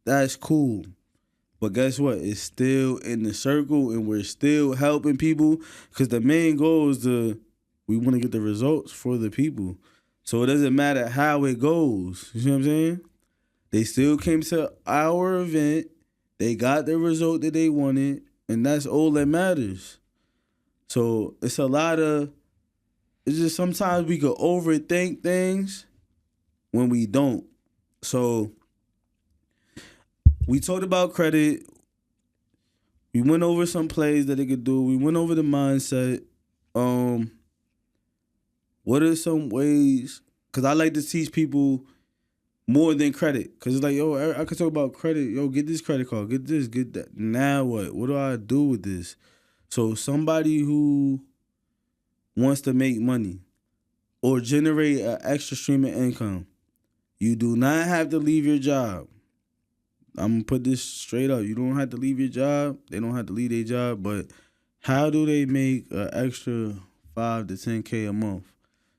That's cool. But guess what? It's still in the circle and we're still helping people because the main goal is we want to get the results for the people. So it doesn't matter how it goes. You see what I'm saying? They still came to our event. They got the result that they wanted, and that's all that matters. So it's just sometimes we could overthink things when we don't. So we talked about credit. We went over some plays that they could do. We went over the mindset. What are some ways? Because I like to teach people more than credit. Because it's like, yo, I could talk about credit. Yo, get this credit card. Get this, get that. Now what? What do I do with this? So somebody who wants to make money or generate an extra stream of income, you do not have to leave your job. I'm going to put this straight up. You don't have to leave your job. They don't have to leave their job. But how do they make an extra 5 to 10K a month?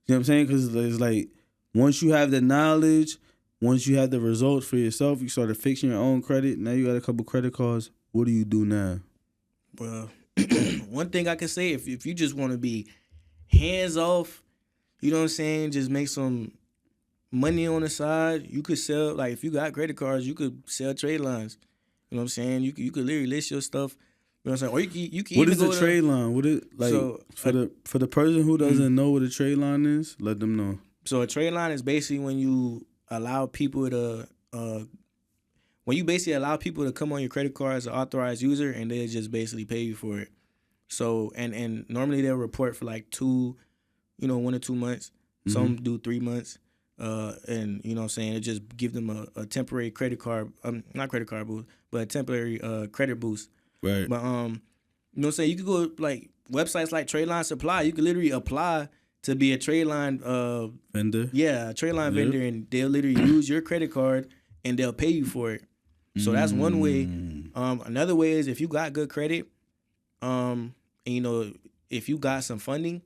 You know what I'm saying? Because it's like, once you have the knowledge, once you have the results for yourself, you started fixing your own credit. Now you got a couple credit cards. What do you do now? Well, one thing I can say, if you just want to be hands off, you know what I'm saying, just make some money on the side, you could sell, like if you got credit cards, you could sell trade lines. You know what I'm saying? You could literally list your stuff. You know what I'm saying? Or you can what even is a trade line? What it like so, for the person who doesn't know what a trade line is? Let them know. So a trade line is basically when you allow people to come on your credit card as an authorized user, and they just basically pay you for it. So and normally they'll report for like 1 or 2 months. Some do 3 months. and you know what I'm saying, it just give them a temporary credit card, not credit card boost, but a temporary credit boost. Right. But you know what I'm saying, you could go like websites like Tradeline Supply, you could literally apply to be a Tradeline vendor. Yeah, a Tradeline vendor, and they'll literally use your credit card and they'll pay you for it. So that's one way. Another way is if you got good credit, and you know, if you got some funding,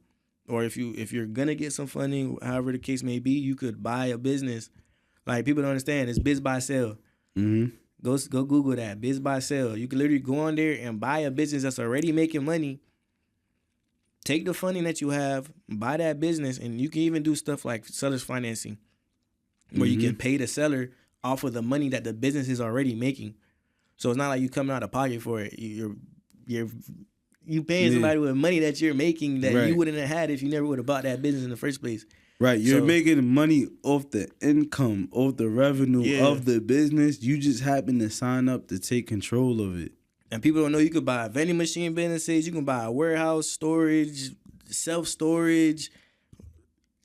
or if you're gonna get some funding, however the case may be, you could buy a business. Like, people don't understand, it's biz buy sell. Go Google that, biz buy sell. You can literally go on there and buy a business that's already making money. Take the funding that you have, buy that business, and you can even do stuff like seller's financing, where you can pay the seller off of the money that the business is already making. So it's not like you coming out of pocket for it. You paying somebody with money that you're making that you wouldn't have had if you never would have bought that business in the first place. Right, you're making money off the income, off the revenue of the business. You just happen to sign up to take control of it. And people don't know you could buy vending machine businesses. You can buy a warehouse, storage, self-storage,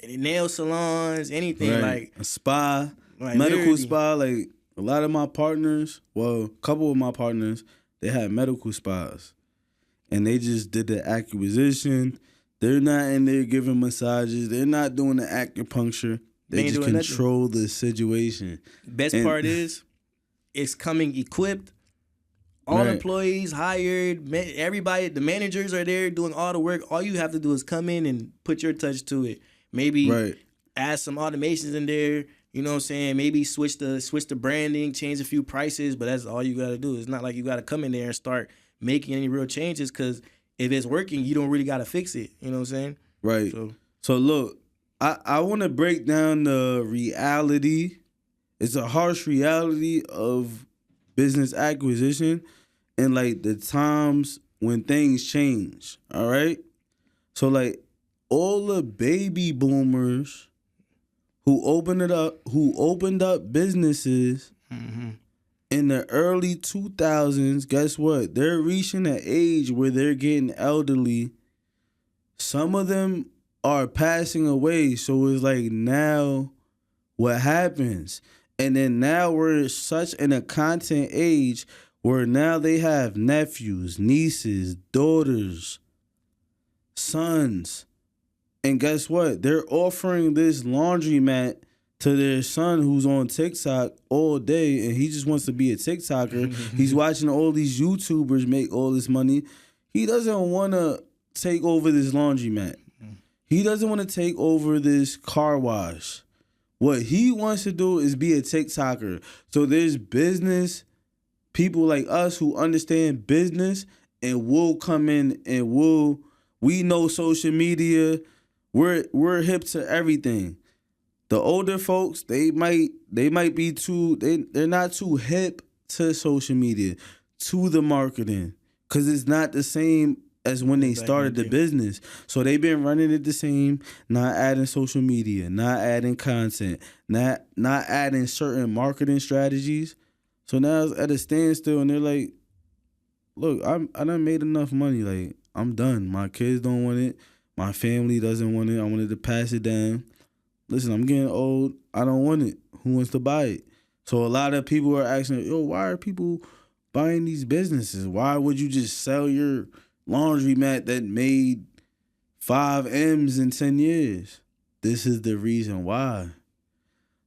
nail salons, anything, like a spa, like medical literally. spa. Like, a lot of my partners, well, a couple of my partners, they had medical spas, and they just did the acquisition. They're not in there giving massages. They're not doing the acupuncture. They just control the situation. Best part is, it's coming equipped. All employees hired, everybody, the managers are there doing all the work. All you have to do is come in and put your touch to it. Maybe add some automations in there. You know what I'm saying? Maybe switch the branding, change a few prices, but that's all you got to do. It's not like you got to come in there and start making any real changes, because if it's working, you don't really got to fix it. You know what I'm saying? Right. So look, I want to break down the reality. It's a harsh reality of business acquisition and like the times when things change. All right. So like all the baby boomers who opened up businesses in the early 2000s, guess what? They're reaching an age where they're getting elderly. Some of them are passing away. So it's like, now what happens? And then now we're such in a content age where now they have nephews, nieces, daughters, sons. And guess what? They're offering this laundromat to their son who's on TikTok all day, and he just wants to be a TikToker. He's watching all these YouTubers make all this money. He doesn't want to take over this laundromat. He doesn't want to take over this car wash. What he wants to do is be a TikToker. So there's business people like us who understand business and will come in and we know social media. We're hip to everything. The older folks, they might be they're not too hip to social media, to the marketing, because it's not the same as when they started the business. So they've been running it the same, not adding social media, not adding content, not adding certain marketing strategies. So now it's at a standstill, and they're like, look, I done made enough money. Like, I'm done. My kids don't want it. My family doesn't want it. I wanted to pass it down. Listen, I'm getting old. I don't want it. Who wants to buy it? So a lot of people are asking, yo, why are people buying these businesses? Why would you just sell your laundromat that made 5 M's in 10 years? This is the reason why.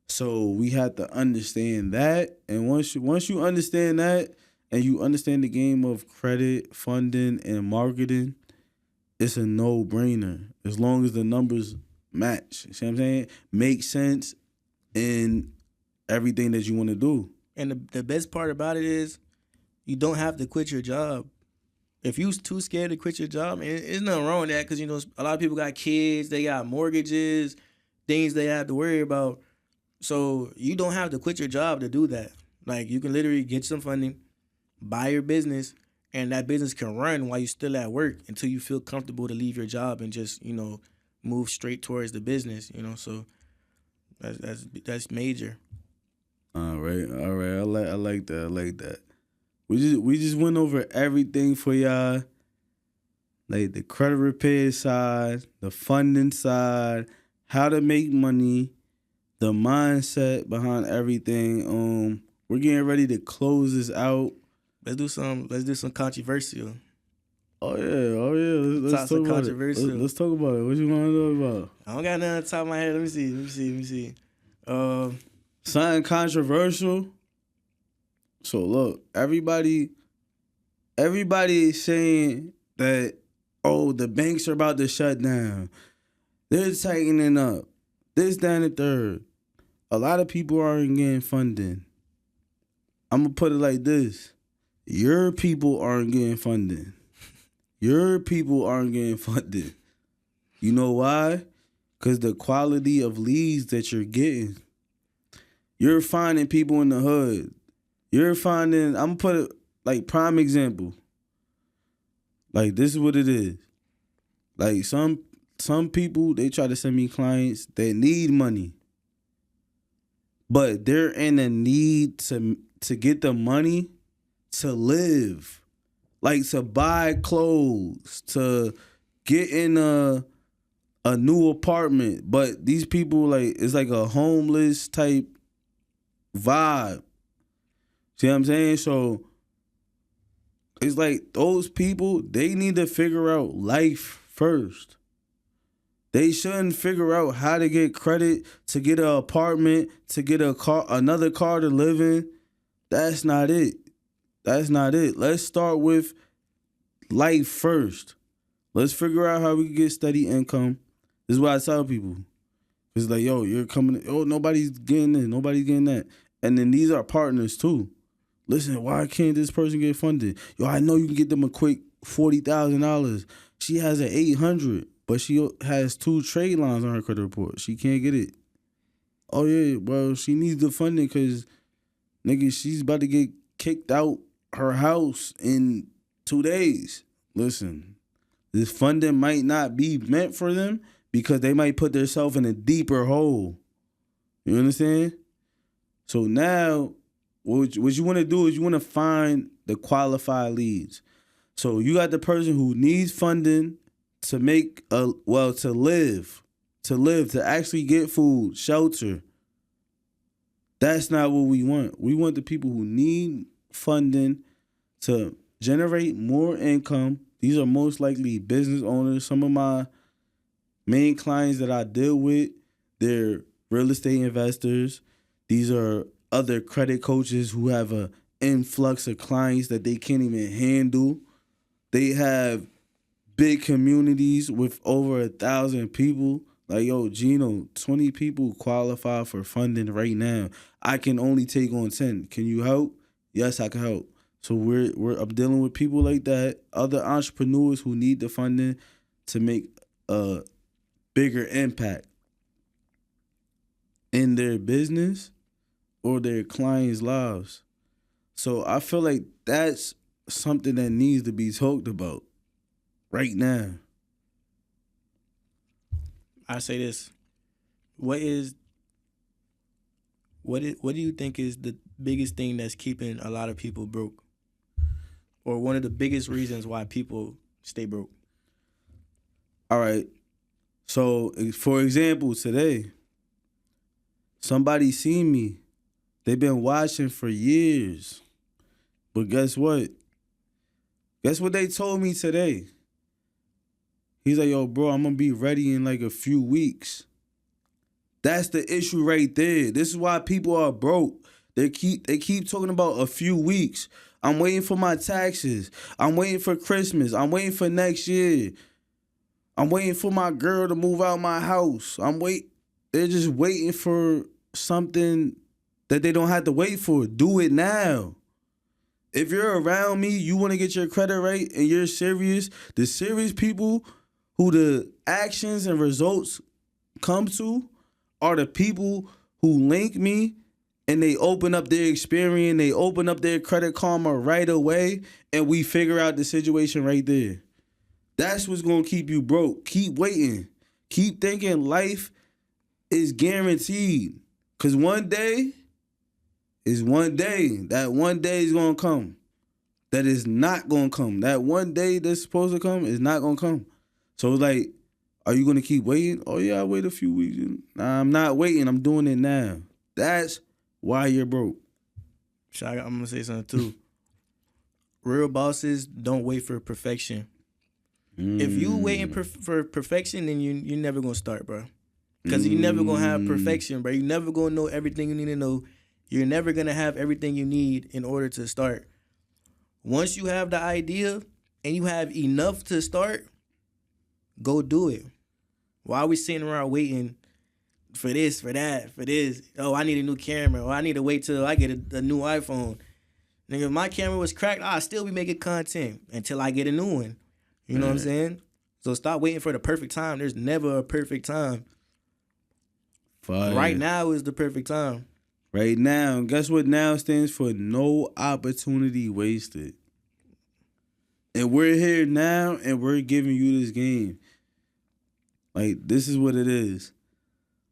So we have to understand that. And once you understand that, and you understand the game of credit, funding, and marketing, it's a no-brainer. As long as the numbers match. You see what I'm saying? Make sense in everything that you want to do. And the best part about it is you don't have to quit your job. If you too scared to quit your job, and there's nothing wrong with that, because, you know, a lot of people got kids, they got mortgages, things they have to worry about. So you don't have to quit your job to do that. Like, you can literally get some funding, buy your business, and that business can run while you're still at work until you feel comfortable to leave your job and just, you know, move straight towards the business, you know. So that's major. All right. I like that. We just went over everything for y'all. Like the credit repair side, the funding side, how to make money, the mindset behind everything. We're getting ready to close this out. Let's do some controversial. Oh yeah. Let's talk about it. Let's talk about it. What you want to know about? I don't got nothing on top of my head. Let me see. Something controversial. So look, everybody is saying that, oh, the banks are about to shut down. They're tightening up. This, that, and the third. A lot of people aren't getting funding. I'm going to put it like this. Your people aren't getting funding. Your people aren't getting funded. You know why? Because the quality of leads that you're getting. You're finding people in the hood. You're finding, I'm going to put it like prime example. Like, this is what it is. Like, some people, they try to send me clients that need money. But they're in a need to get the money to live. Like, to buy clothes, to get in a new apartment. But these people, like, it's like a homeless type vibe. See what I'm saying? So it's like those people, they need to figure out life first. They shouldn't figure out how to get credit to get an apartment, to get a car, another car to live in. That's not it. That's not it. Let's start with life first. Let's figure out how we can get steady income. This is what I tell people. It's like, yo, you're coming. Oh, nobody's getting this. Nobody's getting that. And then these are partners too. Listen, why can't this person get funded? Yo, I know you can get them a quick $40,000. She has an $800, but she has 2 trade lines on her credit report. She can't get it. Oh yeah, well, she needs the funding because, nigga, she's about to get kicked out her house in 2 days. Listen, this funding might not be meant for them because they might put themselves in a deeper hole. You understand? So now, what you want to do is you want to find the qualified leads. So you got the person who needs funding to to live, to actually get food, shelter. That's not what we want. We want the people who need funding to generate more income. These are most likely business owners. Some of my main clients that I deal with, they're real estate investors. These are other credit coaches who have an influx of clients that they can't even handle. They have big communities with over 1,000 people. Like, yo, Gino, 20 people qualify for funding right now. I can only take on 10. Can you help? Yes, I can help. So I'm dealing with people like that, other entrepreneurs who need the funding to make a bigger impact in their business or their clients' lives. So I feel like that's something that needs to be talked about right now. I say this. What do you think is the biggest thing that's keeping a lot of people broke? Or one of the biggest reasons why people stay broke? All right. So, for example, today, somebody seen me. They've been watching for years. But guess what? Guess what they told me today? He's like, yo, bro, I'm going to be ready in like a few weeks. That's the issue right there. This is why people are broke. They keep talking about a few weeks. I'm waiting for my taxes. I'm waiting for Christmas. I'm waiting for next year. I'm waiting for my girl to move out my house. They're just waiting for something that they don't have to wait for. Do it now. If you're around me, you want to get your credit right and you're serious, the serious people who the actions and results come to are the people who link me and they open up their experience, they open up their Credit Karma right away, and we figure out the situation right there. That's what's going to keep you broke. Keep waiting. Keep thinking life is guaranteed. Because one day is one day. That one day is going to come. That is not going to come. That one day that's supposed to come is not going to come. So it's like, Are you gonna keep waiting? Oh yeah, I wait a few weeks. Nah, I'm not waiting. I'm doing it now. That's why you're broke. I'm gonna say something too. Real bosses don't wait for perfection. If you waiting for perfection, then you're never gonna start, bro. Because you're never gonna have perfection, bro. You're never gonna know everything you need to know. You're never gonna have everything you need in order to start. Once you have the idea and you have enough to start, go do it. Why are we sitting around waiting for this, for that, for this? Oh, I need a new camera. Or I need to wait till I get a new iPhone. Nigga, if my camera was cracked, I'd still be making content until I get a new one. You know what I'm saying? So stop waiting for the perfect time. There's never a perfect time. Fire. Right now is the perfect time. Right now. Guess what now stands for? No opportunity wasted. And we're here now and we're giving you this game. Like, this is what it is.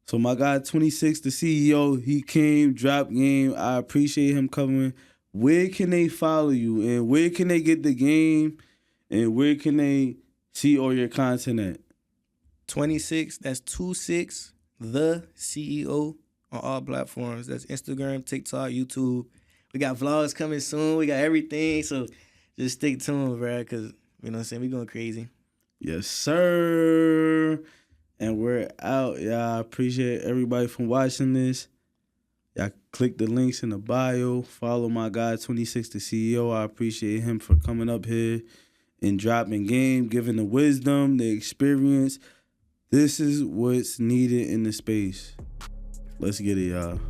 So my guy 26, the CEO, he came, dropped game. I appreciate him coming. Where can they follow you? And where can they get the game? And where can they see all your content at? 26, that's 26, the CEO on all platforms. That's Instagram, TikTok, YouTube. We got vlogs coming soon. We got everything. So just stay tuned, bro, because, you know what I'm saying, we going crazy. Yes, sir. And we're out, y'all. Appreciate everybody from watching this. Y'all click the links in the bio. Follow my guy, 26, the CEO. I appreciate him for coming up here and dropping game, giving the wisdom, the experience. This is what's needed in the space. Let's get it, y'all.